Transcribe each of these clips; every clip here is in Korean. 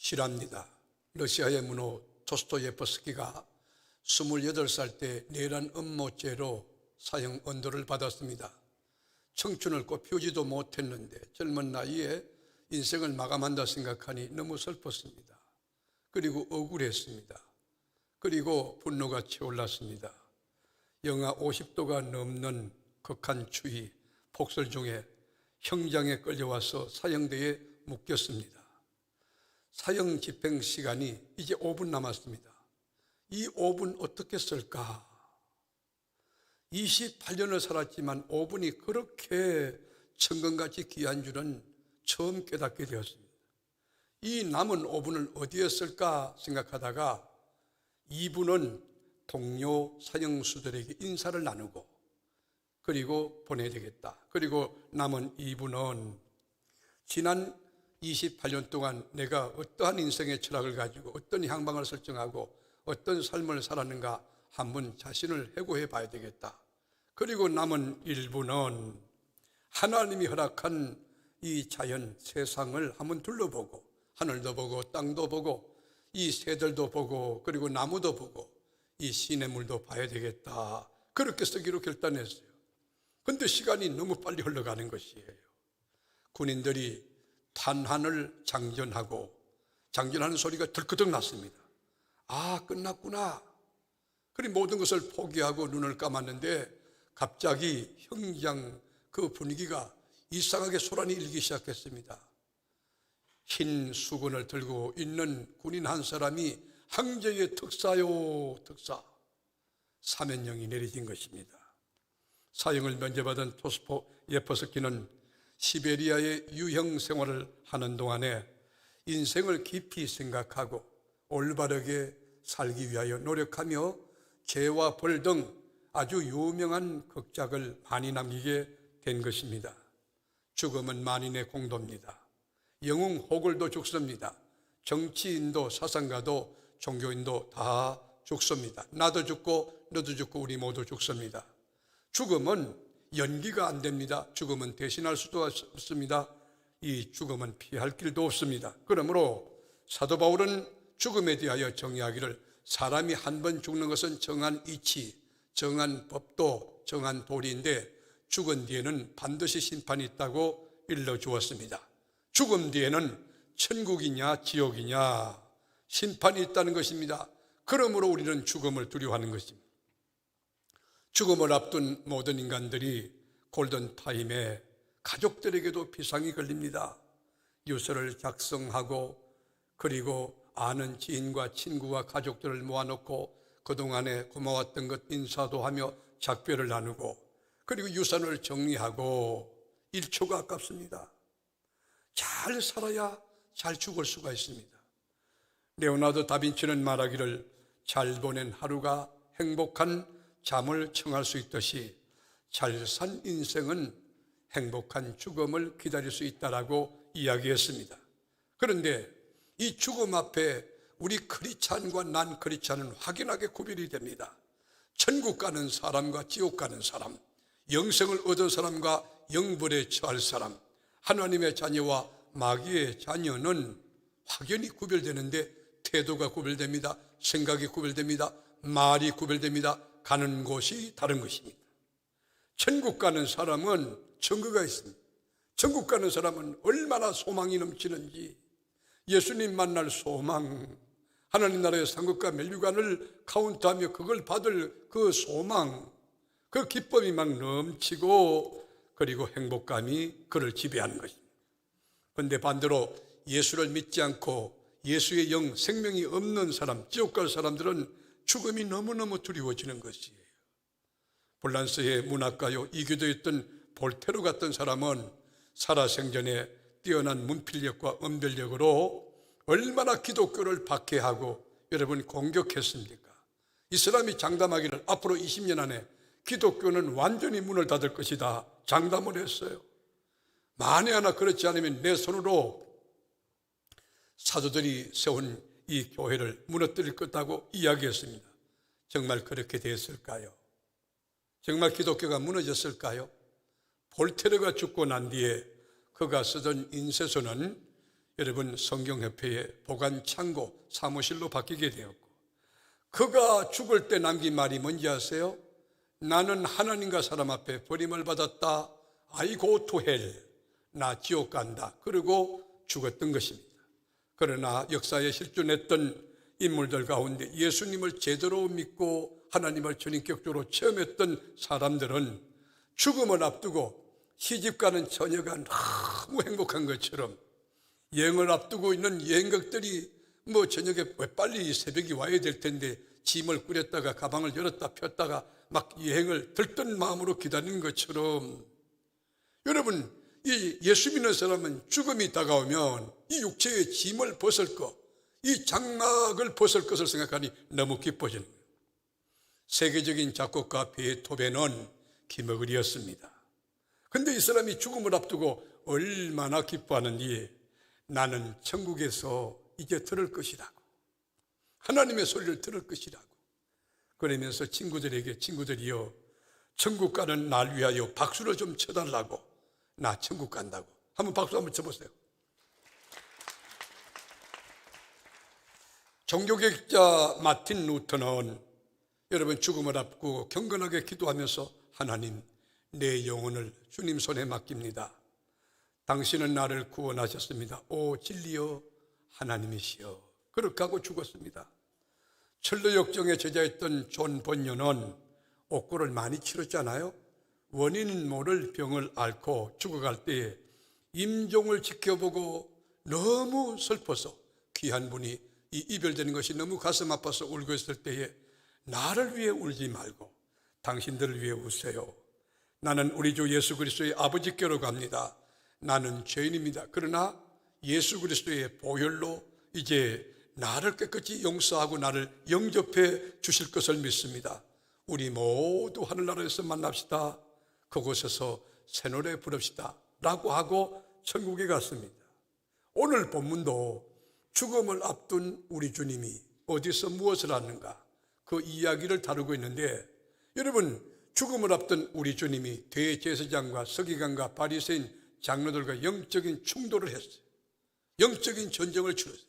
실화입니다. 러시아의 문호 도스토예프스키가 28살 때 내란 음모죄로 사형 언도를 받았습니다. 청춘을 꽃피우지도 못했는데 젊은 나이에 인생을 마감한다 생각하니 너무 슬펐습니다. 그리고 억울했습니다. 그리고 분노가 채올랐습니다. 영하 50도가 넘는 극한 추위, 폭설 중에 형장에 끌려와서 사형대에 묶였습니다. 사형 집행 시간이 이제 5분 남았습니다. 이 5분 어떻게 쓸까? 28년을 살았지만 5분이 그렇게 천금같이 귀한 줄은 처음 깨닫게 되었습니다. 이 남은 5분을 어디에 쓸까 생각하다가 2분은 동료 사형수들에게 인사를 나누고 그리고 보내야 되겠다. 그리고 남은 2분은 지난 28년 동안 내가 어떠한 인생의 철학을 가지고 어떤 향방을 설정하고 어떤 삶을 살았는가 한번 자신을 회고해 봐야 되겠다. 그리고 남은 1분은 하나님이 허락한 이 자연 세상을 한번 둘러보고 하늘도 보고 땅도 보고 이 새들도 보고 그리고 나무도 보고 이 시냇물도 봐야 되겠다. 그렇게 쓰기로 결단했어요. 그런데 시간이 너무 빨리 흘러가는 것이에요. 군인들이 탄환을 장전하는 소리가 들끄덕 났습니다. 아, 끝났구나. 그리고 모든 것을 포기하고 눈을 감았는데 갑자기 형장 그 분위기가 이상하게 소란이 일기 시작했습니다. 흰 수건을 들고 있는 군인 한 사람이 황제의 특사요, 특사. 사면령이 내려진 것입니다. 사형을 면제받은 도스토예프스키는 시베리아의 유형 생활을 하는 동안에 인생을 깊이 생각하고 올바르게 살기 위하여 노력하며 죄와 벌 등 아주 유명한 극작을 많이 남기게 된 것입니다. 죽음은 만인의 공도입니다. 영웅 호글도 죽습니다. 정치인도 사상가도 종교인도 다 죽습니다. 나도 죽고 너도 죽고 우리 모두 죽습니다. 죽음은 연기가 안 됩니다. 죽음은 대신할 수도 없습니다. 이 죽음은 피할 길도 없습니다. 그러므로 사도 바울은 죽음에 대하여 정의하기를 사람이 한 번 죽는 것은 정한 이치, 정한 법도, 정한 도리인데 죽은 뒤에는 반드시 심판이 있다고 일러주었습니다. 죽음 뒤에는 천국이냐 지옥이냐 심판이 있다는 것입니다. 그러므로 우리는 죽음을 두려워하는 것입니다. 죽음을 앞둔 모든 인간들이 골든타임에 가족들에게도 비상이 걸립니다. 유서를 작성하고 그리고 아는 지인과 친구와 가족들을 모아놓고 그동안에 고마웠던 것 인사도 하며 작별을 나누고 그리고 유산을 정리하고 1초가 아깝습니다. 잘 살아야 잘 죽을 수가 있습니다. 레오나르도 다빈치는 말하기를 잘 보낸 하루가 행복한 잠을 청할 수 있듯이 잘 산 인생은 행복한 죽음을 기다릴 수 있다라고 이야기했습니다. 그런데 이 죽음 앞에 우리 크리스찬과 난 크리스찬은 확연하게 구별이 됩니다. 천국 가는 사람과 지옥 가는 사람, 영생을 얻은 사람과 영벌에 처할 사람, 하나님의 자녀와 마귀의 자녀는 확연히 구별되는데 태도가 구별됩니다. 생각이 구별됩니다. 말이 구별됩니다. 가는 곳이 다른 것입니다. 천국 가는 사람은 증거가 있습니다. 천국 가는 사람은 얼마나 소망이 넘치는지 예수님 만날 소망, 하나님 나라의 상급과 멸류관을 카운트하며 그걸 받을 그 소망, 그 기쁨이 막 넘치고 그리고 행복감이 그를 지배하는 것입니다. 그런데 반대로 예수를 믿지 않고 예수의 영, 생명이 없는 사람, 지옥 갈 사람들은 죽음이 너무너무 두려워지는 것이에요. 폴란스의 문학가요 이교도였던 볼테르 같은 사람은 살아생전에 뛰어난 문필력과 언변력으로 얼마나 기독교를 박해하고 여러분 공격했습니까? 이 사람이 장담하기를 앞으로 20년 안에 기독교는 완전히 문을 닫을 것이다 장담을 했어요. 만에 하나 그렇지 않으면 내 손으로 사도들이 세운 이 교회를 무너뜨릴 것이라고 이야기했습니다. 정말 그렇게 됐을까요? 정말 기독교가 무너졌을까요? 볼테르가 죽고 난 뒤에 그가 쓰던 인쇄서는 여러분 성경협회의 보관창고 사무실로 바뀌게 되었고, 그가 죽을 때 남긴 말이 뭔지 아세요? 나는 하나님과 사람 앞에 버림을 받았다. I go to hell. 나 지옥 간다. 그리고 죽었던 것입니다. 그러나 역사에 실존했던 인물들 가운데 예수님을 제대로 믿고 하나님을 전인격적으로 체험했던 사람들은 죽음을 앞두고 시집가는 처녀가 너무 행복한 것처럼, 여행을 앞두고 있는 여행객들이 저녁에 왜 빨리 새벽이 와야 될 텐데 짐을 꾸렸다가 가방을 열었다 폈다가 막 여행을 들뜬 마음으로 기다리는 것처럼, 여러분 이 예수 믿는 사람은 죽음이 다가오면 이 육체의 짐을 벗을 것, 이 장막을 벗을 것을 생각하니 너무 기뻐지는 거예요. 세계적인 작곡가 베토벤은 기머글이었습니다. 그런데 이 사람이 죽음을 앞두고 얼마나 기뻐하는지, 나는 천국에서 이제 들을 것이라고, 하나님의 소리를 들을 것이라고 그러면서 친구들이요, 천국 가는 날 위하여 박수를 좀 쳐달라고, 나 천국 간다고. 한번 박수 한번 쳐보세요. 종교개혁자 마틴 루터는 여러분 죽음을 앞두고 경건하게 기도하면서, 하나님, 내 영혼을 주님 손에 맡깁니다. 당신은 나를 구원하셨습니다. 오 진리여 하나님이시여. 그렇게 하고 죽었습니다. 철로역정에 저자했던 존 번연은 옥고를 많이 치렀잖아요. 원인 모를 병을 앓고 죽어갈 때에 임종을 지켜보고 너무 슬퍼서, 귀한 분이 이 이별되는 것이 너무 가슴 아파서 울고 있을 때에 나를 위해 울지 말고 당신들을 위해 우세요. 나는 우리 주 예수 그리스도의 아버지께로 갑니다. 나는 죄인입니다. 그러나 예수 그리스도의 보혈로 이제 나를 깨끗이 용서하고 나를 영접해 주실 것을 믿습니다. 우리 모두 하늘나라에서 만납시다. 그곳에서 새 노래 부릅시다 라고 하고 천국에 갔습니다. 오늘 본문도 죽음을 앞둔 우리 주님이 어디서 무엇을 하는가, 그 이야기를 다루고 있는데, 여러분 죽음을 앞둔 우리 주님이 대제사장과 서기관과 바리새인 장로들과 영적인 충돌을 했어요. 영적인 전쟁을 치렀어요.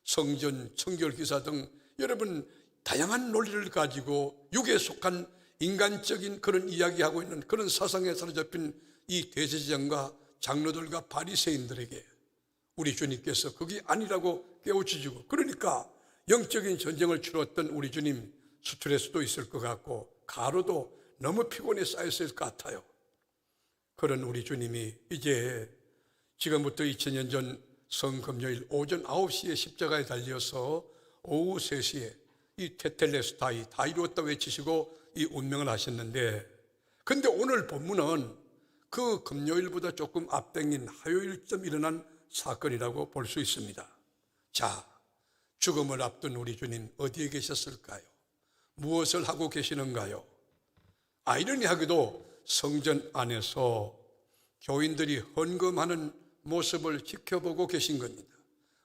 성전, 청결기사 등 여러분 다양한 논리를 가지고 육에 속한 인간적인 그런 이야기하고 있는 그런 사상에 사로잡힌 이 대제사장과 장로들과 바리새인들에게 우리 주님께서 그게 아니라고 깨우쳐주고, 그러니까 영적인 전쟁을 치렀던 우리 주님 스트레스도 있을 것 같고 가로도 너무 피곤해 쌓였을 것 같아요. 그런 우리 주님이 이제 지금부터 2000년 전 성금요일 오전 9시에 십자가에 달려서 오후 3시에 이 테텔레스타이 다 이루었다 외치시고 이 운명을 하셨는데, 근데 오늘 본문은 그 금요일보다 조금 앞당긴 화요일쯤 일어난 사건이라고 볼 수 있습니다. 자, 죽음을 앞둔 우리 주님 어디에 계셨을까요? 무엇을 하고 계시는가요? 아이러니하게도 성전 안에서 교인들이 헌금하는 모습을 지켜보고 계신 겁니다.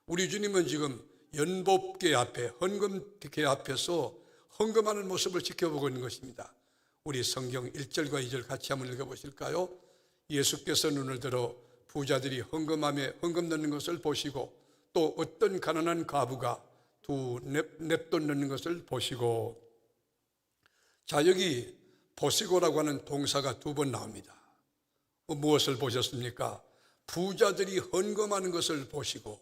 우리 주님은 지금 연복계 앞에, 헌금계 앞에서 헌금하는 모습을 지켜보고 있는 것입니다. 우리 성경 1절과 2절 같이 한번 읽어보실까요? 예수께서 눈을 들어 부자들이 헌금함에 헌금 넣는 것을 보시고, 또 어떤 가난한 과부가 두 냅돈 넣는 것을 보시고. 자, 여기 보시고라고 하는 동사가 2번 나옵니다. 무엇을 보셨습니까? 부자들이 헌금하는 것을 보시고,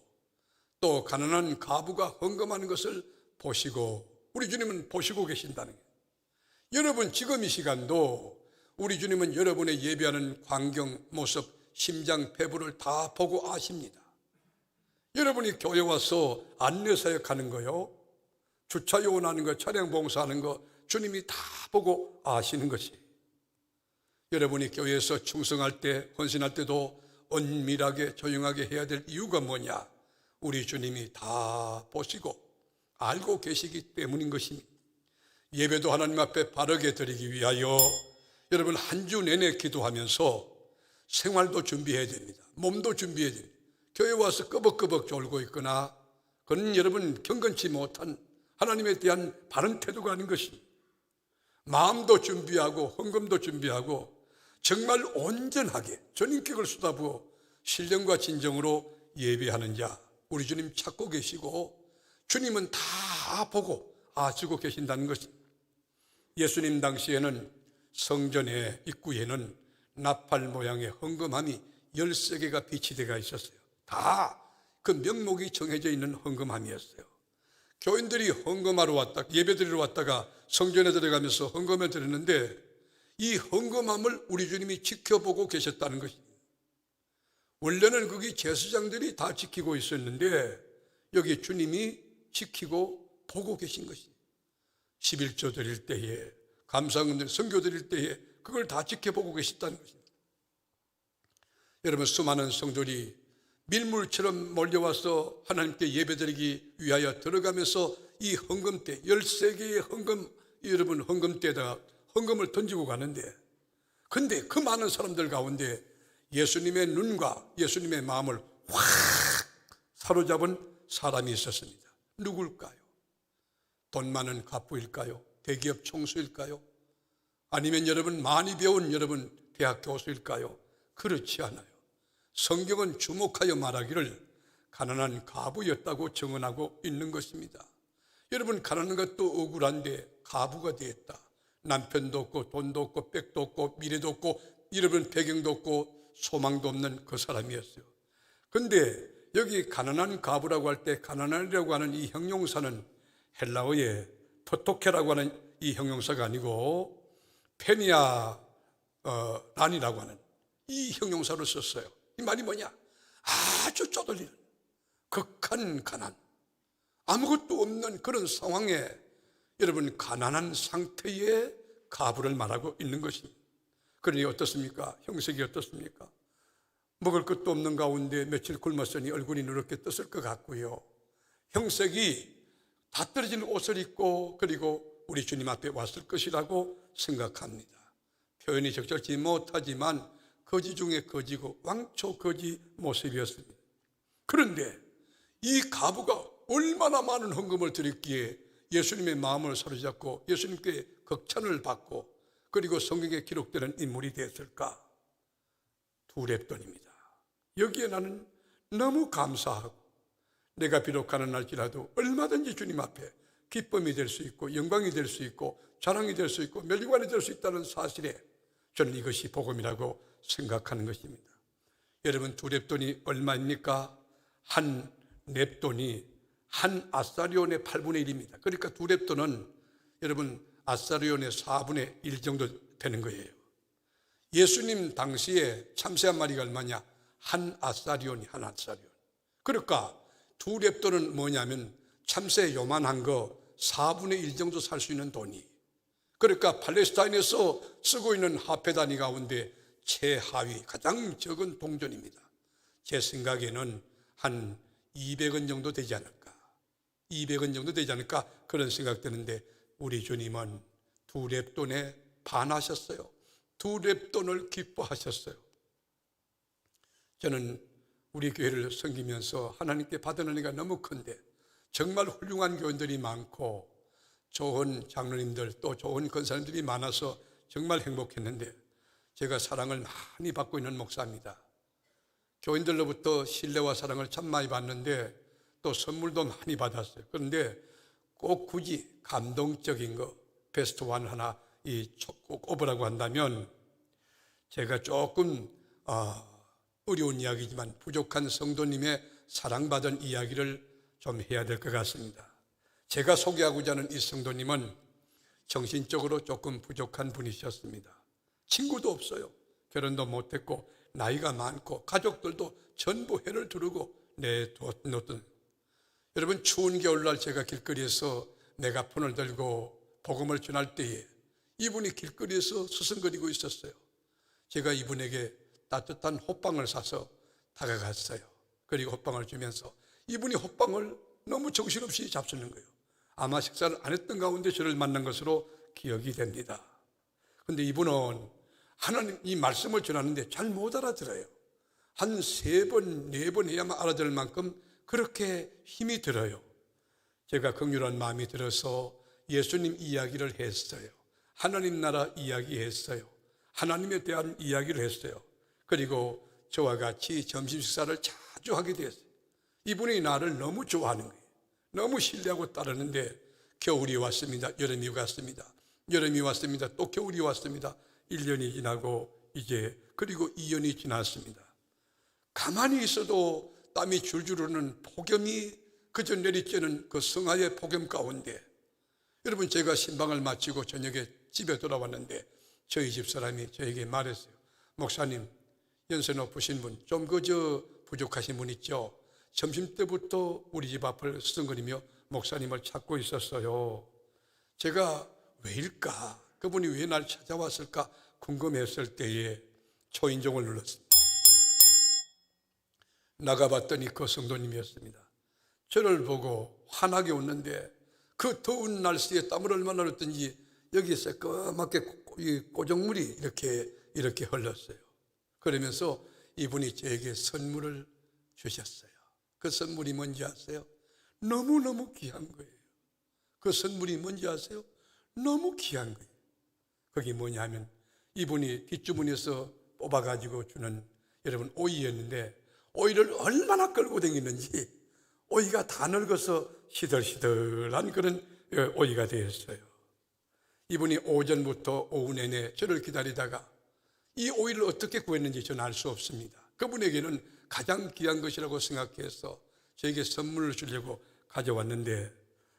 또 가난한 과부가 헌금하는 것을 보시고. 우리 주님은 보시고 계신다는 거예요. 여러분 지금 이 시간도 우리 주님은 여러분의 예배하는 광경, 모습, 심장, 배부를 다 보고 아십니다. 여러분이 교회 와서 안내사역하는 거요, 주차 요원하는 거, 차량 봉사하는 거 주님이 다 보고 아시는 것이. 여러분이 교회에서 충성할 때, 헌신할 때도 은밀하게 조용하게 해야 될 이유가 뭐냐? 우리 주님이 다 보시고 알고 계시기 때문인 것입니다. 예배도 하나님 앞에 바르게 드리기 위하여 여러분 한 주 내내 기도하면서 생활도 준비해야 됩니다. 몸도 준비해야 됩니다. 교회 와서 끄벅끄벅 졸고 있거나 그건 여러분 경건치 못한 하나님에 대한 바른 태도가 아닌 것입니다. 마음도 준비하고 헌금도 준비하고 정말 온전하게 전인격을 쏟아부어 신령과 진정으로 예배하는 자, 우리 주님 찾고 계시고 주님은 다 보고 아시고 계신다는 것입니다. 예수님 당시에는 성전의 입구에는 나팔 모양의 헌금함이 13개가 비치되어 있었어요. 다 그 명목이 정해져 있는 헌금함이었어요. 교인들이 헌금하러 왔다, 예배드리러 왔다가 성전에 들어가면서 헌금을 드렸는데 이 헌금함을 우리 주님이 지켜보고 계셨다는 것입니다. 원래는 거기 제사장들이 다 지키고 있었는데 여기 주님이 지키고 보고 계신 것입니다. 11조 드릴 때에, 감사헌금 선교 드릴 때에 그걸 다 지켜보고 계셨다는 것입니다. 여러분, 수많은 성도들이 밀물처럼 몰려와서 하나님께 예배드리기 위하여 들어가면서 이 헌금대, 13개의 여러분 헌금대에다가 헌금을 던지고 가는데, 근데 그 많은 사람들 가운데 예수님의 눈과 예수님의 마음을 확 사로잡은 사람이 있었습니다. 누굴까요? 돈 많은 갑부일까요? 대기업 총수일까요? 아니면 여러분 많이 배운 여러분 대학 교수일까요? 그렇지 않아요. 성경은 주목하여 말하기를 가난한 과부였다고 증언하고 있는 것입니다. 여러분, 가난한 것도 억울한데 과부가 되었다. 남편도 없고 돈도 없고 백도 없고 미래도 없고 여러분 배경도 없고 소망도 없는 그 사람이었어요. 그런데 여기 가난한 과부라고 할 때 가난한이라고 하는 이 형용사는 헬라어의 토토케라고 하는 이 형용사가 아니고 페니아 란이라고 하는 이 형용사를 썼어요. 이 말이 뭐냐? 아주 쪼들리는 극한 가난, 아무것도 없는 그런 상황에 여러분 가난한 상태의 과부를 말하고 있는 것입니다. 그러니 어떻습니까? 형색이 어떻습니까? 먹을 것도 없는 가운데 며칠 굶었으니 얼굴이 누렇게 떴을 것 같고요. 형색이 다 떨어진 옷을 입고 그리고 우리 주님 앞에 왔을 것이라고 생각합니다. 표현이 적절치 못하지만 거지 중에 거지고 왕초 거지 모습이었습니다. 그런데 이 과부가 얼마나 많은 헌금을 드렸기에 예수님의 마음을 사로잡고 예수님께 극찬을 받고 그리고 성경에 기록되는 인물이 되었을까? 두 렙돈입니다. 여기에 나는 너무 감사하고 내가 비록 가난할지라도 얼마든지 주님 앞에 기쁨이 될 수 있고 영광이 될 수 있고 자랑이 될 수 있고 멸관이 될 수 있다는 사실에 저는 이것이 복음이라고 생각하는 것입니다. 여러분, 두 렙돈이 얼마입니까? 한 렙돈이 한 아사리온의 8분의 1입니다. 그러니까 두 렙돈은 여러분 아사리온의 4분의 1 정도 되는 거예요. 예수님 당시에 참새 한 마리가 얼마냐? 한 아사리온이 한 아사리온. 그러니까 두 렙돈은 뭐냐면 참새 요만한 거 4분의 1 정도 살 수 있는 돈이. 그러니까 팔레스타인에서 쓰고 있는 화폐 단위 가운데 최하위 가장 적은 동전입니다. 제 생각에는 한 200원 정도 되지 않을까, 200원 정도 되지 않을까 그런 생각 드는데 우리 주님은 두 렙돈에 반하셨어요. 두 렙돈을 기뻐하셨어요. 저는 우리 교회를 섬기면서 하나님께 받은 은혜가 너무 큰데 정말 훌륭한 교인들이 많고 좋은 장로님들 또 좋은 권사님들이 많아서 정말 행복했는데 제가 사랑을 많이 받고 있는 목사입니다. 교인들로부터 신뢰와 사랑을 참 많이 받는데 또 선물도 많이 받았어요. 그런데 꼭 굳이 감동적인 거 베스트 원 하나 꼭 꼽으라고 한다면 제가 조금 어려운 이야기지만 부족한 성도님의 사랑받은 이야기를 좀 해야 될 것 같습니다. 제가 소개하고자 하는 이 성도님은 정신적으로 조금 부족한 분이셨습니다. 친구도 없어요. 결혼도 못했고 나이가 많고 가족들도 전부 해를 두르고 내놓던. 여러분, 추운 겨울날 제가 길거리에서 메가폰을 들고 복음을 전할 때에 이분이 길거리에서 서성거리고 있었어요. 제가 이분에게 따뜻한 호빵을 사서 다가갔어요. 그리고 호빵을 주면서 이분이 호빵을 너무 정신없이 잡수는 거예요. 아마 식사를 안 했던 가운데 저를 만난 것으로 기억이 됩니다. 그런데 이분은 하나님 이 말씀을 전하는데 잘 못 알아들어요. 한 3번, 4번 해야만 알아들을 만큼 그렇게 힘이 들어요. 제가 긍휼한 마음이 들어서 예수님 이야기를 했어요. 하나님 나라 이야기했어요. 하나님에 대한 이야기를 했어요. 그리고 저와 같이 점심 식사를 자주 하게 되었어요. 이분이 나를 너무 좋아하는 거예요. 너무 신뢰하고 따르는데 겨울이 왔습니다. 여름이 갔습니다. 여름이 왔습니다. 또 겨울이 왔습니다. 1년이 지나고 이제 그리고 2년이 지났습니다. 가만히 있어도 땀이 줄줄 흐르는 폭염이 그저 내리쬐는 그 성하의 폭염 가운데 여러분, 제가 신방을 마치고 저녁에 집에 돌아왔는데 저희 집 사람이 저에게 말했어요. 목사님, 연세 높으신 분, 좀 그저 부족하신 분 있죠? 점심때부터 우리 집 앞을 쓰성거리며 목사님을 찾고 있었어요. 제가 왜일까? 그분이 왜 날 찾아왔을까? 궁금했을 때에 초인종을 눌렀습니다. 나가봤더니 그 성도님이었습니다. 저를 보고 환하게 웃는데 그 더운 날씨에 땀을 얼마나 흘렸던지 여기에 새까맣게 꼬정물이 이렇게 흘렀어요. 그러면서 이분이 저에게 선물을 주셨어요. 그 선물이 뭔지 아세요? 너무너무 귀한 거예요. 그 선물이 뭔지 아세요? 너무 귀한 거예요. 그게 뭐냐 하면 이분이 뒷주머니에서 뽑아가지고 주는 여러분 오이였는데 오이를 얼마나 끌고 다니는지 오이가 다 늙어서 시들시들한 그런 오이가 되었어요. 이분이 오전부터 오후 내내 저를 기다리다가 이 오이를 어떻게 구했는지 저는 알 수 없습니다. 그분에게는 가장 귀한 것이라고 생각해서 저에게 선물을 주려고 가져왔는데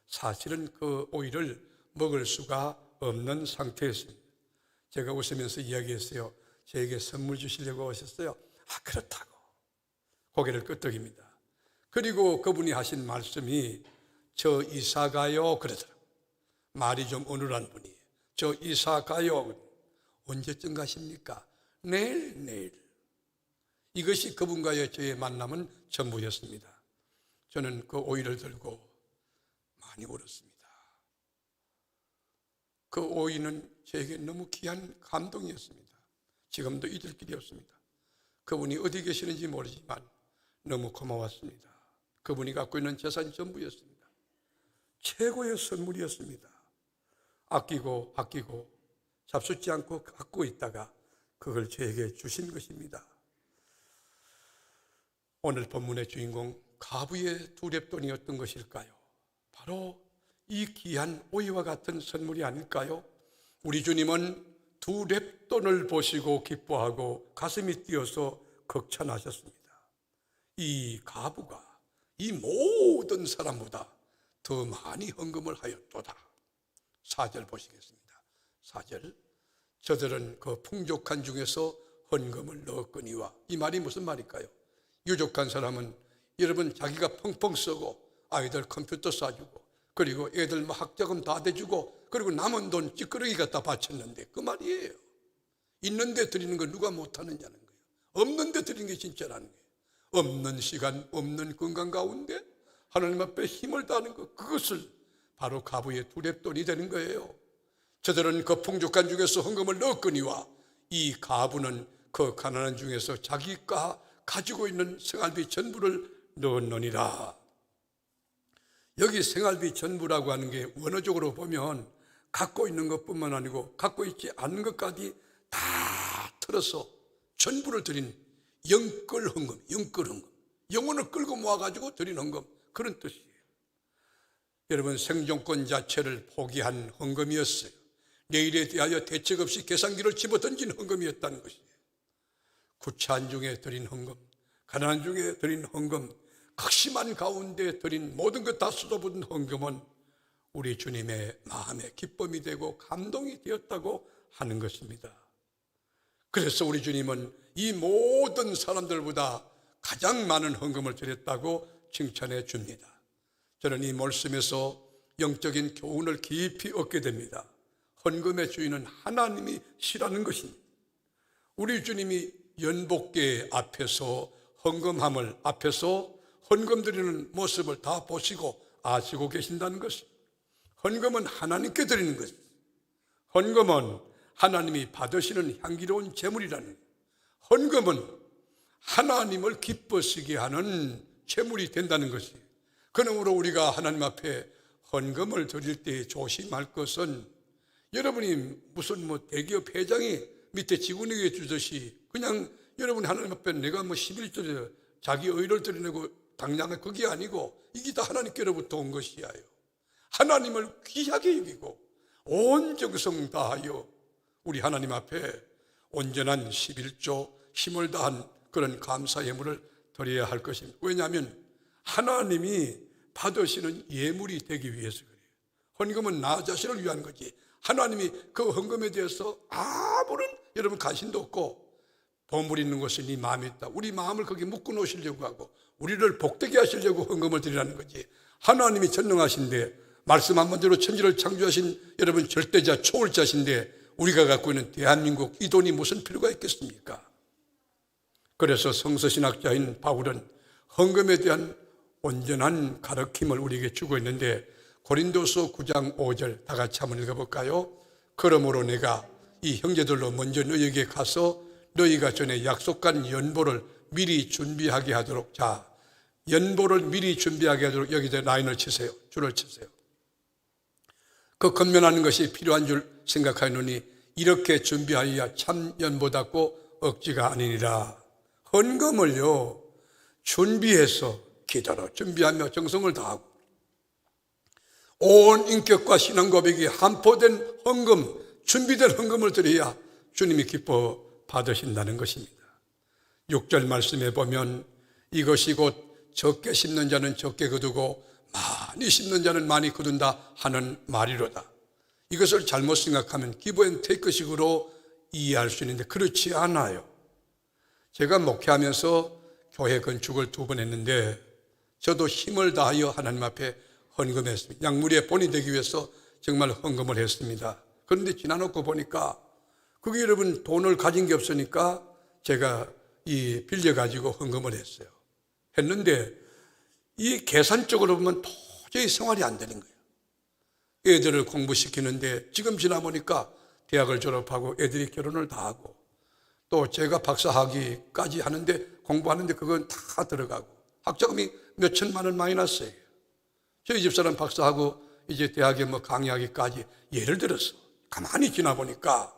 사실은 그 오이를 먹을 수가 없는 상태였습니다. 제가 웃으면서 이야기했어요. 저에게 선물 주시려고 오셨어요? 아, 그렇다고 고개를 끄덕입니다. 그리고 그분이 하신 말씀이 저 이사 가요 그러더라고요. 말이 좀 어눌한 분이에요. 저 이사 가요. 언제쯤 가십니까? 내일. 이것이 그분과의 저의 만남은 전부였습니다. 저는 그 오이를 들고 많이 울었습니다. 그 오이는 저에게 너무 귀한 감동이었습니다. 지금도 잊을 길이 없습니다. 그분이 어디 계시는지 모르지만 너무 고마웠습니다. 그분이 갖고 있는 재산 전부였습니다. 최고의 선물이었습니다. 아끼고 잡숫지 않고 갖고 있다가 그걸 저에게 주신 것입니다. 오늘 본문의 주인공 가부의 두 렙돈이 어떤 것일까요? 바로 이 귀한 오이와 같은 선물이 아닐까요? 우리 주님은 두 렙돈을 보시고 기뻐하고 가슴이 뛰어서 극찬하셨습니다. 이 가부가 이 모든 사람보다 더 많이 헌금을 하였도다. 4절 보시겠습니다. 4절. 저들은 그 풍족한 중에서 헌금을 넣었거니와. 이 말이 무슨 말일까요? 유족한 사람은 여러분 자기가 펑펑 쓰고 아이들 컴퓨터 사주고 그리고 애들 뭐 학자금 다 대주고 그리고 남은 돈 찌끄러기 갖다 바쳤는데 그 말이에요. 있는데 드리는 거 누가 못하느냐는 거예요. 없는데 드리는 게 진짜라는 거예요. 없는 시간, 없는 건강 가운데 하나님 앞에 힘을 다하는 것, 그것을 바로 가부의 두 렙돈이 되는 거예요. 저들은 그 풍족한 중에서 헌금을 넣었거니와 이 가부는 그 가난한 중에서 자기가 가지고 있는 생활비 전부를 넣었느니라. 여기 생활비 전부라고 하는 게 원어적으로 보면 갖고 있는 것뿐만 아니고 갖고 있지 않는 것까지 다 틀어서 전부를 드린 영끌 헌금, 영혼을 끌고 모아가지고 드린 헌금, 그런 뜻이에요. 여러분, 생존권 자체를 포기한 헌금이었어요. 내일에 대하여 대책 없이 계산기를 집어던진 헌금이었다는 것이에요. 구차한 중에 드린 헌금, 가난한 중에 드린 헌금, 극심한 가운데 드린 모든 것 다 쏟아붓은 헌금은 우리 주님의 마음의 기쁨이 되고 감동이 되었다고 하는 것입니다. 그래서 우리 주님은 이 모든 사람들보다 가장 많은 헌금을 드렸다고 칭찬해 줍니다. 저는 이 말씀에서 영적인 교훈을 깊이 얻게 됩니다. 헌금의 주인은 하나님이시라는 것입니다. 우리 주님이 연복궤 앞에서 헌금함을 앞에서 헌금 드리는 모습을 다 보시고 아시고 계신다는 것입니다. 헌금은 하나님께 드리는 것입니다. 헌금은 하나님이 받으시는 향기로운 제물이라는 거예요. 헌금은 하나님을 기쁘시게 하는 제물이 된다는 것이에요. 그러므로 우리가 하나님 앞에 헌금을 드릴 때 조심할 것은 여러분이 무슨 대기업 회장이 밑에 직원에게 주듯이 그냥 여러분 하나님 앞에 내가 11조를 자기 의를 드리려고 당장은 그게 아니고 이게 다 하나님께로부터 온 것이야요. 하나님을 귀하게 여기고 온 정성 다하여 우리 하나님 앞에 온전한 11조 힘을 다한 그런 감사 예물을 드려야 할 것입니다. 왜냐하면 하나님이 받으시는 예물이 되기 위해서 그래요. 헌금은 나 자신을 위한 거지, 하나님이 그 헌금에 대해서 아무런 여러분 관심도 없고, 보물 있는 것은 네 마음에 있다, 우리 마음을 거기 묶어 놓으시려고 하고 우리를 복되게 하시려고 헌금을 드리라는 거지. 하나님이 전능하신데, 말씀 한마디로 천지를 창조하신 여러분 절대자 초월자신데 우리가 갖고 있는 대한민국 이 돈이 무슨 필요가 있겠습니까? 그래서 성서신학자인 바울은 헌금에 대한 온전한 가르침을 우리에게 주고 있는데, 고린도서 9장 5절 다 같이 한번 읽어볼까요? 그러므로 내가 이 형제들로 먼저 너희에게 가서 너희가 전에 약속한 연보를 미리 준비하게 하도록, 자, 연보를 미리 준비하게 하도록 여기다 라인을 치세요. 줄을 치세요. 그 건면하는 것이 필요한 줄 생각하노니 이렇게 준비하여야 참 연보답고 억지가 아니니라. 헌금을요 준비해서 기도로 준비하며 정성을 다하고 온 인격과 신앙 고백이 한포된 헌금, 준비된 헌금을 드려야 주님이 기뻐 받으신다는 것입니다. 6절 말씀에 보면 이것이 곧 적게 심는 자는 적게 거두고 많이 심는 자는 많이 거둔다 하는 말이로다. 이것을 잘못 생각하면 기브 앤 테이크식으로 이해할 수 있는데 그렇지 않아요. 제가 목회하면서 교회 건축을 2번 했는데 저도 힘을 다하여 하나님 앞에 헌금했습니다. 약물의 본이 되기 위해서 정말 헌금을 했습니다. 그런데 지나놓고 보니까 그게 여러분 돈을 가진 게 없으니까 제가 빌려가지고 헌금을 했어요. 했는데 이 계산적으로 보면 도저히 생활이 안 되는 거예요. 애들을 공부시키는데 지금 지나보니까 대학을 졸업하고 애들이 결혼을 다 하고 또 제가 박사학위까지 하는데 공부하는데 그건 다 들어가고 학자금이 몇 천만 원 많이 났어요. 저희 집사람 박사하고 이제 대학에 강의하기까지 예를 들어서 가만히 지나보니까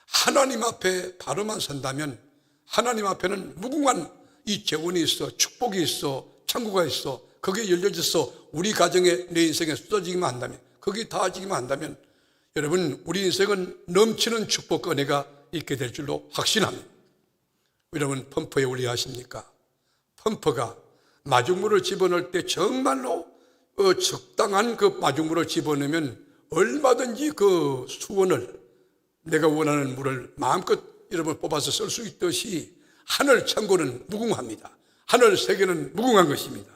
하나님 앞에 바로만 선다면 하나님 앞에는 무궁한 이 재원이 있어, 축복이 있어, 창구가 있어, 거기에 열려져서 우리 가정에 내 인생에 쏟아지기만 한다면, 거기에 닿아지기만 한다면 여러분 우리 인생은 넘치는 축복과 은혜가 있게 될 줄로 확신합니다. 여러분 펌프에 올리하십니까? 펌프가 마중물을 집어넣을 때 정말로 적당한 그 마중물을 집어넣으면 얼마든지 그 수원을 내가 원하는 물을 마음껏 여러분 뽑아서 쓸 수 있듯이 하늘 창고는 무궁합니다. 하늘 세계는 무궁한 것입니다.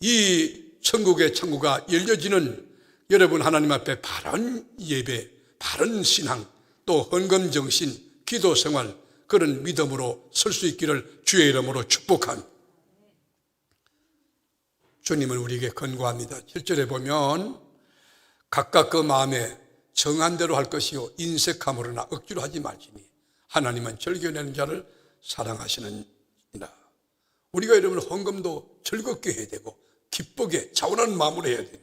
이 천국의 창고가 열려지는 여러분 하나님 앞에 바른 예배, 바른 신앙, 또 헌금 정신, 기도 생활, 그런 믿음으로 설 수 있기를 주의 이름으로 축복합니다. 주님은 우리에게 권고합니다. 7절에 보면 각각 그 마음에 정한 대로 할 것이요 인색함으로나 억지로 하지 말지니 하나님은 즐겨내는 자를 사랑하시느니라. 우리가 여러분 헌금도 즐겁게 해야 되고 기쁘게 자원하는 마음으로 해야 돼요.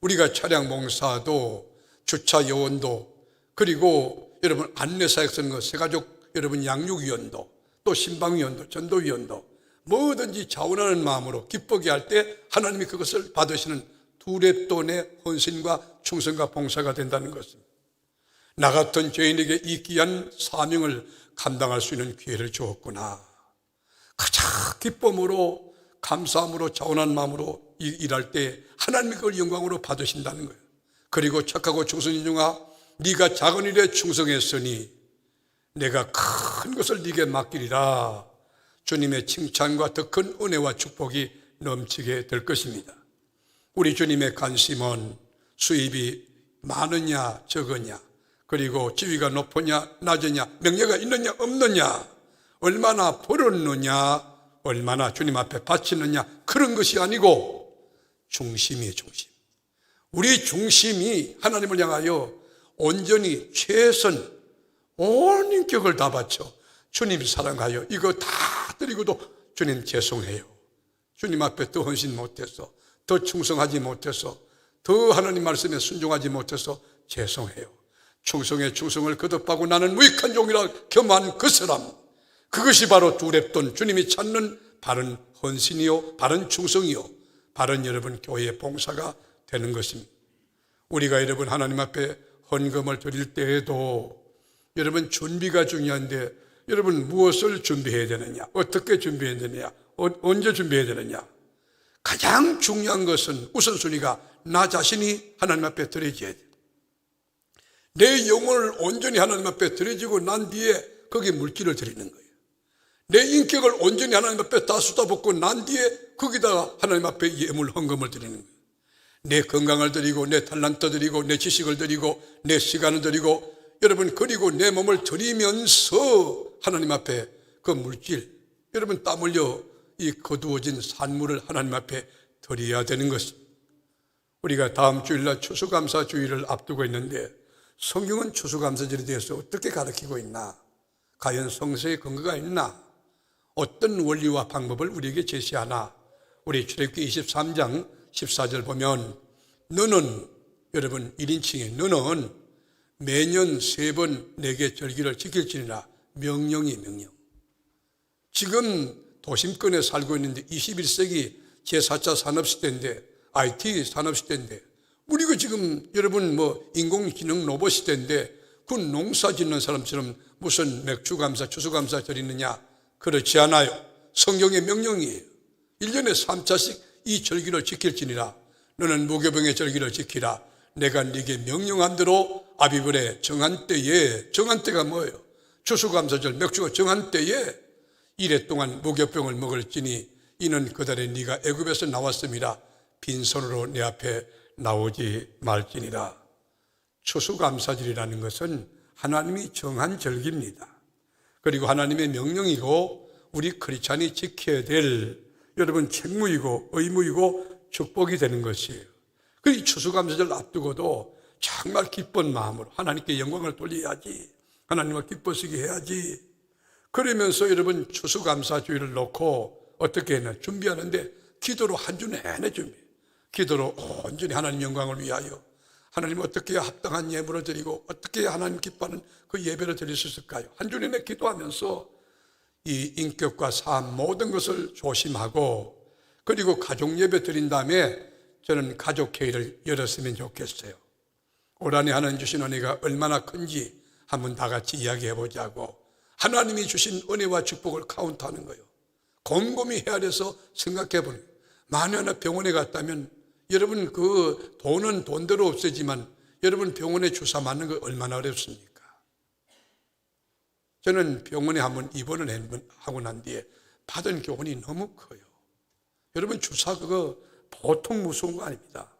우리가 차량 봉사도 주차 요원도 그리고 여러분 안내사역 쓰는 것, 새가족 여러분 양육위원도 또 신방위원도 전도위원도 뭐든지 자원하는 마음으로 기쁘게 할 때 하나님이 그것을 받으시는 두렙돈의 헌신과 충성과 봉사가 된다는 것입니다. 나 같은 죄인에게 이 귀한 사명을 감당할 수 있는 기회를 주었구나. 가장 기쁨으로 감사함으로 자원한 마음으로 일할 때 하나님이 그걸 영광으로 받으신다는 거예요. 그리고 착하고 충성인 종아, 네가 작은 일에 충성했으니 내가 큰 것을 네게 맡기리라. 주님의 칭찬과 더 큰 은혜와 축복이 넘치게 될 것입니다. 우리 주님의 관심은 수입이 많으냐 적으냐, 그리고 지위가 높으냐 낮으냐, 명예가 있느냐 없느냐, 얼마나 벌었느냐, 얼마나 주님 앞에 바치느냐, 그런 것이 아니고 중심이에요. 중심. 우리 중심이 하나님을 향하여 온전히 최선 온 인격을 다 바쳐 주님 사랑하여 이거 다 드리고도 주님 죄송해요. 주님 앞에 더 헌신 못해서, 더 충성하지 못해서, 더 하나님 말씀에 순종하지 못해서 죄송해요. 충성에 충성을 거듭하고 나는 무익한 종이라 겸한 그 사람, 그것이 바로 두렙돈, 주님이 찾는 바른 헌신이요, 바른 충성이요, 바른 여러분 교회의 봉사가 되는 것입니다. 우리가 여러분 하나님 앞에 헌금을 드릴 때에도 여러분 준비가 중요한데, 여러분 무엇을 준비해야 되느냐, 어떻게 준비해야 되느냐, 언제 준비해야 되느냐. 가장 중요한 것은 우선순위가 나 자신이 하나님 앞에 드려져야 돼. 내 영혼을 온전히 하나님 앞에 드려지고 난 뒤에 거기에 물질을 드리는 거예요. 내 인격을 온전히 하나님 앞에 다 쏟아붓고 난 뒤에 거기다가 하나님 앞에 예물 헌금을 드리는 거예요. 내 건강을 드리고 내 탤런트 드리고 내 지식을 드리고 내 시간을 드리고 여러분 그리고 내 몸을 드리면서 하나님 앞에 그 물질, 여러분 땀 흘려 이 거두어진 산물을 하나님 앞에 드려야 되는 것입니다. 우리가 다음 주일날 추수감사주의를 앞두고 있는데 성경은 추수감사절에 대해서 어떻게 가르치고 있나? 과연 성서에 근거가 있나? 어떤 원리와 방법을 우리에게 제시하나? 우리 출애굽기 23장 14절 보면 너는, 여러분 1인칭에 너는 매년 3번 내게 절기를 지킬지니라. 명령이 명령. 지금 도심권에 살고 있는데 21세기 제4차 산업시대인데, IT 산업시대인데, 우리가 지금 여러분 인공지능 로봇 시대인데 그 농사 짓는 사람처럼 무슨 맥주감사, 추수감사 드리느냐? 그렇지 않아요. 성경의 명령이에요. 1년에 3차씩 이 절기를 지킬지니라. 너는 무교병의 절기를 지키라. 내가 네게 명령한 대로 아비벌의 정한 때에, 정한 때가 뭐예요? 추수감사절 맥주가 정한 때에 이래 동안 무교병을 먹을지니 이는 그달에 네가 애굽에서 나왔음이라. 빈손으로 내 앞에 나오지 말지니라. 추수감사절이라는 것은 하나님이 정한 절기입니다. 그리고 하나님의 명령이고 우리 크리스찬이 지켜야 될 여러분 책무이고 의무이고 축복이 되는 것이에요. 그 추수감사절 앞두고도 정말 기쁜 마음으로 하나님께 영광을 돌려야지, 하나님을 기뻐지게 해야지. 그러면서 여러분 추수감사주의를 놓고 어떻게 했나? 준비하는데 기도로 한 주 내내 준비해요. 기도로 온전히 하나님 영광을 위하여 하나님 어떻게 합당한 예물을 드리고 어떻게 하나님 기뻐하는 그 예배를 드릴 수 있을까요? 한 주 내내 기도하면서 이 인격과 삶 모든 것을 조심하고, 그리고 가족 예배 드린 다음에 저는 가족회의를 열었으면 좋겠어요. 올 한해 하나님 주신 은혜가 얼마나 큰지 한번 다 같이 이야기해 보자고, 하나님이 주신 은혜와 축복을 카운트하는 거예요. 곰곰이 헤아려서 생각해 보는 거예요. 만에 하나 병원에 갔다면 여러분 그 돈은 돈대로 없애지만 여러분 병원에 주사 맞는 거 얼마나 어렵습니까? 저는 병원에 한번 입원을 하고 난 뒤에 받은 교훈이 너무 커요. 여러분 주사 그거 보통 무서운 거 아닙니다.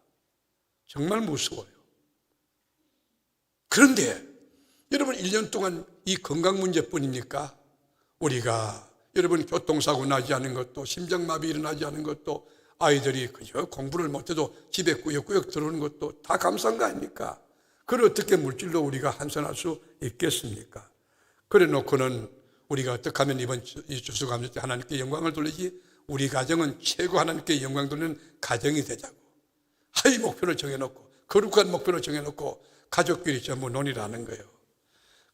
정말 무서워요. 그런데 여러분 1년 동안 이 건강 문제뿐입니까? 우리가 여러분 교통사고 나지 않은 것도, 심장마비 일어나지 않은 것도, 아이들이 그저 공부를 못해도 집에 꾸역꾸역 들어오는 것도 다 감사한 거 아닙니까? 그걸 어떻게 물질로 우리가 환산할 수 있겠습니까? 그래 놓고는 우리가 어떻게 하면 이번 추수감사 때 하나님께 영광을 돌리지? 우리 가정은 최고 하나님께 영광 돌리는 가정이 되자고 하이 목표를 정해놓고, 거룩한 목표를 정해놓고 가족끼리 전부 논의를 하는 거예요.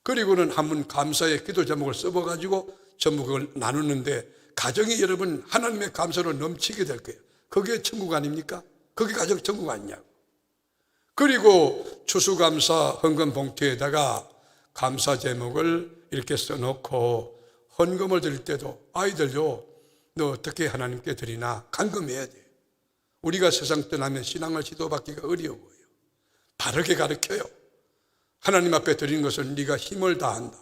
그리고는 한번 감사의 기도 제목을 써봐가지고 전부 그걸 나누는데 가정이 여러분 하나님의 감사로 넘치게 될 거예요. 그게 천국 아닙니까? 그게 가정 천국 아니냐고. 그리고 추수감사 헌금 봉투에다가 감사 제목을 이렇게 써놓고 헌금을 드릴 때도 아이들요, 너 어떻게 하나님께 드리나 간금해야 돼. 우리가 세상 떠나면 신앙을 지도받기가 어려워요. 바르게 가르쳐요. 하나님 앞에 드리는 것은 네가 힘을 다한다.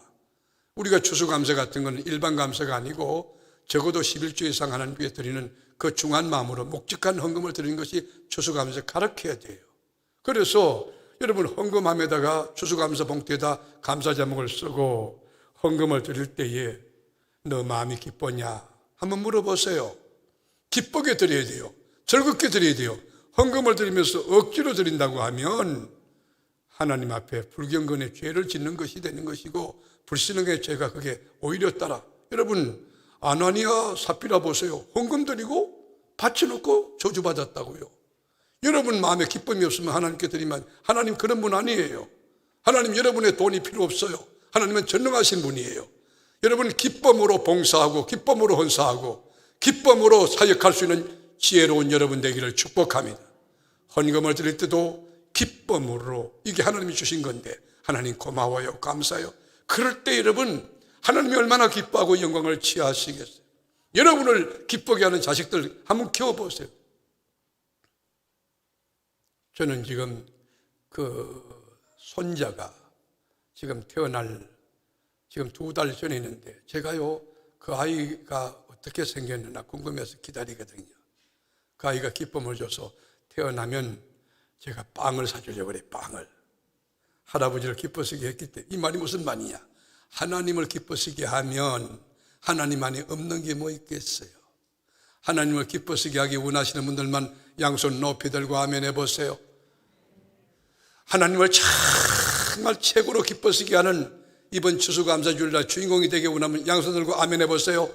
우리가 추수감사 같은 건 일반 감사가 아니고 적어도 11주 이상 하나님께 드리는 그 중한 마음으로 묵직한 헌금을 드리는 것이 추수감사 가르쳐야 돼요. 그래서 여러분 헌금함에다가 추수감사 봉투에다 감사 제목을 쓰고 헌금을 드릴 때에 너 마음이 기쁘냐? 한번 물어보세요. 기쁘게 드려야 돼요. 즐겁게 드려야 돼요. 헌금을 드리면서 억지로 드린다고 하면 하나님 앞에 불경건의 죄를 짓는 것이 되는 것이고 불신앙의 죄가 그게 오히려 따라. 여러분 아나니아 삽비라 보세요. 헌금 드리고 바쳐놓고 저주받았다고요. 여러분 마음에 기쁨이 없으면 하나님께 드리면 하나님 그런 분 아니에요. 하나님 여러분의 돈이 필요 없어요. 하나님은 전능하신 분이에요. 여러분 기쁨으로 봉사하고 기쁨으로 헌사하고 기쁨으로 사역할 수 있는 지혜로운 여러분 되기를 축복합니다. 헌금을 드릴 때도 기쁨으로, 이게 하나님이 주신 건데 하나님 고마워요, 감사해요. 그럴 때 여러분, 하나님이 얼마나 기뻐하고 영광을 취하시겠어요. 여러분을 기쁘게 하는 자식들 한번 키워보세요. 저는 지금 손자가 지금 지금 2달 전에 있는데, 제가요 그 아이가 어떻게 생겼느냐 궁금해서 기다리거든요. 그 아이가 기쁨을 줘서 태어나면 제가 빵을 사주려고 그래. 빵을. 할아버지를 기쁘시게 했기 때문에. 이 말이 무슨 말이냐, 하나님을 기쁘시게 하면 하나님 안에 없는 게 뭐 있겠어요. 하나님을 기쁘시게 하기 원하시는 분들만 양손 높이 들고 아멘 해보세요. 하나님을 정말 최고로 기쁘시게 하는 이번 추수감사주일날 주인공이 되기 원하면 양손 들고 아멘 해보세요.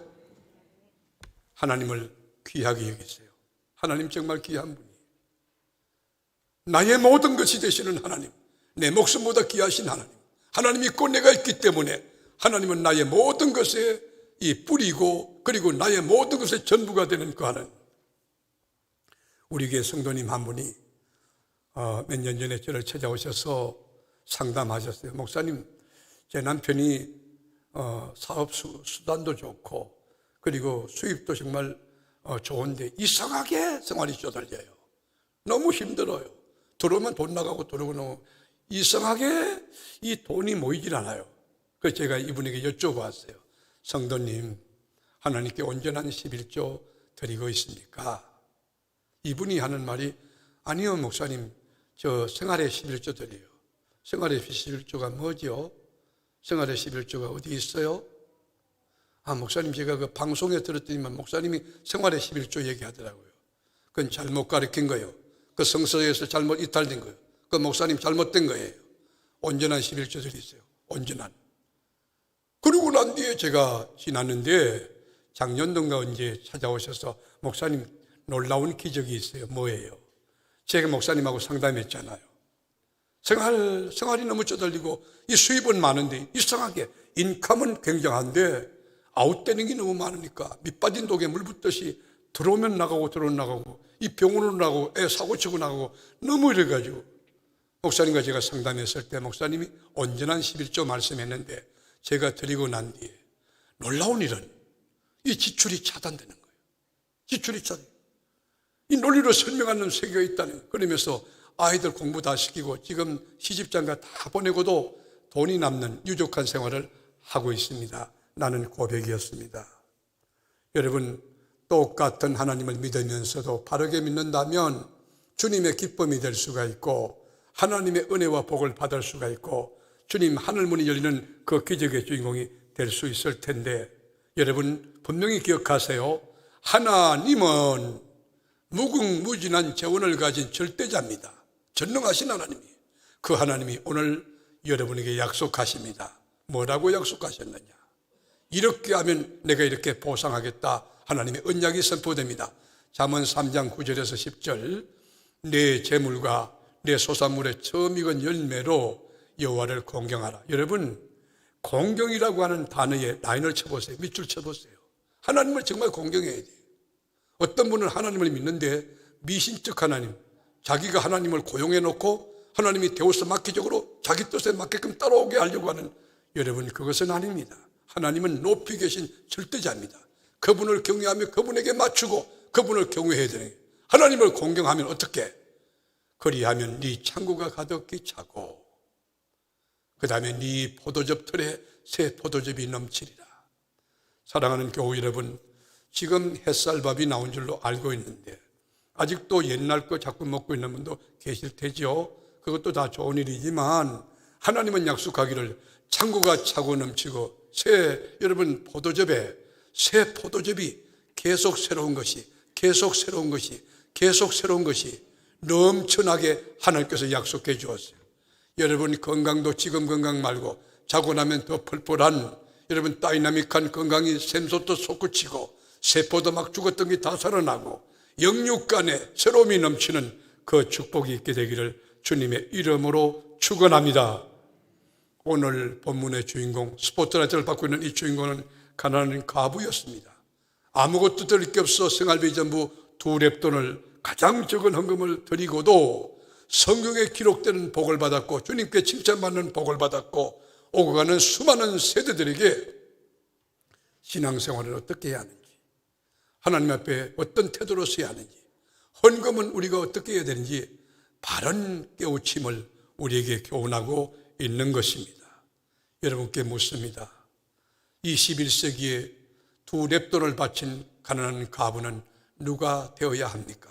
하나님을 귀하게 여기세요. 하나님 정말 귀한 분이에요. 나의 모든 것이 되시는 하나님, 내 목숨보다 귀하신 하나님, 하나님 믿고 내가 있기 때문에 하나님은 나의 모든 것에 이 뿌리고, 그리고 나의 모든 것의 전부가 되는 그 하나님. 우리 교회 성도님 한 분이 몇 년 전에 저를 찾아오셔서 상담하셨어요. 목사님, 제 남편이 사업 수단도 좋고 그리고 수입도 정말 좋은데 이상하게 생활이 쪼달려요. 너무 힘들어요. 들어오면 돈 나가고 들어오면 이상하게 이 돈이 모이질 않아요. 그래서 제가 이분에게 여쭤봤어요. 성도님, 하나님께 온전한 11조 드리고 있습니까? 이분이 하는 말이, 아니요 목사님, 저 생활의 11조 드려요. 생활의 11조가 뭐죠? 생활의 11조가 어디 있어요? 아, 목사님, 제가 그 방송에 들었더니만 목사님이 생활의 11조 얘기하더라고요. 그건 잘못 가르친 거예요. 그 성서에서 잘못 이탈된 거예요. 그 목사님 잘못된 거예요. 온전한 11조 드리세요. 온전한. 그러고 난 뒤에 제가 지났는데 작년도인가 언제 찾아오셔서, 목사님 놀라운 기적이 있어요. 뭐예요? 제가 목사님하고 상담했잖아요. 생활이 너무 쪼달리고 이 수입은 많은데 이상하게 인컴은 굉장한데 아웃되는 게 너무 많으니까 밑빠진 독에 물 붓듯이 들어오면 나가고 들어오면 나가고, 이 병원으로 나가고 애 사고치고 나가고 너무 이래가지고, 목사님과 제가 상담했을 때 목사님이 온전한 11조 말씀했는데 제가 드리고 난 뒤에 놀라운 일은 이 지출이 차단되는 거예요. 지출이 차단. 이 논리로 설명하는 세계가 있다는 거예요. 그러면서 아이들 공부 다 시키고 지금 시집장가 다 보내고도 돈이 남는 유족한 생활을 하고 있습니다. 나는 고백이었습니다. 여러분, 똑같은 하나님을 믿으면서도 바르게 믿는다면 주님의 기쁨이 될 수가 있고 하나님의 은혜와 복을 받을 수가 있고 주님 하늘문이 열리는 그 기적의 주인공이 될 수 있을 텐데, 여러분 분명히 기억하세요. 하나님은 무궁무진한 재원을 가진 절대자입니다. 전능하신 하나님이, 그 하나님이 오늘 여러분에게 약속하십니다. 뭐라고 약속하셨느냐? 이렇게 하면 내가 이렇게 보상하겠다. 하나님의 언약이 선포됩니다. 잠언 3장 9절에서 10절, 내 재물과 내 소산물의 처음 익은 열매로 여호와를 공경하라. 여러분, 공경이라고 하는 단어에 라인을 쳐보세요. 밑줄 쳐보세요. 하나님을 정말 공경해야 돼요. 어떤 분은 하나님을 믿는데 미신적 하나님, 자기가 하나님을 고용해 놓고 하나님이 데우스 마키적으로 자기 뜻에 맞게끔 따라오게 하려고 하는, 여러분 그것은 아닙니다. 하나님은 높이 계신 절대자입니다. 그분을 경외하며 그분에게 맞추고 그분을 경외해야 되는 거예요. 하나님을 공경하면 어떻게? 그리하면 네 창고가 가득히 차고 그 다음에 네 포도즙 틀에 새 포도즙이 넘치리라. 사랑하는 교우 여러분, 지금 햇살밥이 나온 줄로 알고 있는데 아직도 옛날 거 자꾸 먹고 있는 분도 계실 테죠. 그것도 다 좋은 일이지만 하나님은 약속하기를 창고가 차고 넘치고 여러분 포도즙에 새 포도즙이 계속 새로운 것이 넘쳐나게 하나님께서 약속해 주었어요. 여러분 건강도 지금 건강 말고 자고 나면 더 펄펄한, 여러분 다이나믹한 건강이 샘솟도 솟구치고 세포도 막 죽었던 게 다 살아나고 영육간에 새로움이 넘치는 그 축복이 있게 되기를 주님의 이름으로 축원합니다. 오늘 본문의 주인공, 스포트라이트를 받고 있는 이 주인공은 가난한 과부였습니다. 아무것도 드릴 게 없어 생활비 전부 2렙돈을 가장 적은 헌금을 드리고도 성경에 기록되는 복을 받았고 주님께 칭찬받는 복을 받았고 오고 가는 수많은 세대들에게 신앙생활을 어떻게 해야 하는지, 하나님 앞에 어떤 태도로 서야 하는지, 헌금은 우리가 어떻게 해야 되는지 바른 깨우침을 우리에게 교훈하고 있는 것입니다. 여러분께 묻습니다. 21세기에 2렙돈을 바친 가난한 과부는 누가 되어야 합니까?